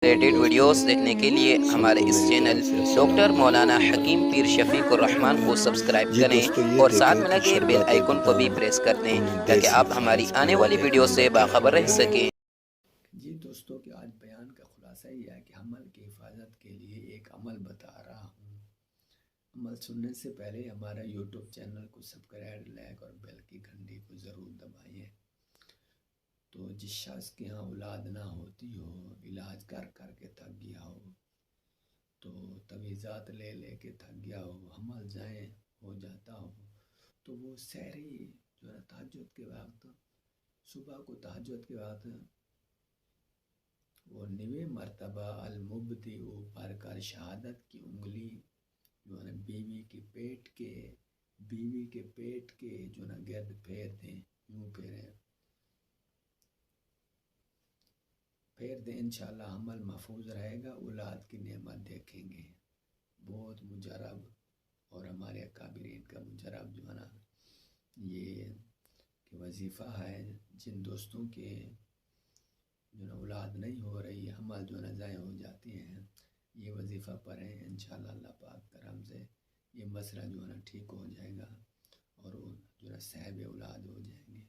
Related videos دیکھنے کے لیے ہمارے اس چینل ڈاکٹر مولانا حکیم پیر شفیق الرحمان کو سبسکرائب کریں اور ساتھ میں لگے بیل آئیکن کو بھی پریس کر دیں تاکہ آپ ہماری آنے والی ویڈیو سے باخبر رہ سکیں۔ جی دوستوں کہ آج بیان کا خلاصہ یہ ہے کہ حمل کی حفاظت کے لیے ایک عمل بتا رہا ہوں۔ عمل سننے سے پہلے ہمارا یوٹیوب چینل کو سبسکرائب، لائک اور بیل کی گھنٹی کو ضرور دبائیے۔ تو جس شخص کے ہاں اولاد نہ ہوتی ہو، علاج کر کر کے تھک گیا ہو، تو تجویزات لے لے کے تھک گیا ہو، حمل ضائع ہو جاتا ہو، تو وہ سحری جو ہے تہجد کے وقت، صبح کو تہجد کے وقت وہ 9 مرتبہ المبدی اوپر کر شہادت کی انگلی جو ہے بیوی کے پیٹ کے جو ہے گرد پھیر دیں، یوں پھیر دیں، انشاءاللہ حمل محفوظ رہے گا، اولاد کی نعمت دیکھیں گے۔ بہت مجرب اور ہمارے اکابرین کا مجرب جو ہے نا یہ کہ وظیفہ ہے، جن دوستوں کے جو ہے اولاد نہیں ہو رہی، حمل جو ہے ضائع ہو جاتی ہیں، یہ وظیفہ پڑھیں، انشاءاللہ اللہ پاک کرم سے یہ مسئلہ جو ہے نا ٹھیک ہو جائے گا اور وہ جو ہے صاحب اولاد ہو جائیں گے۔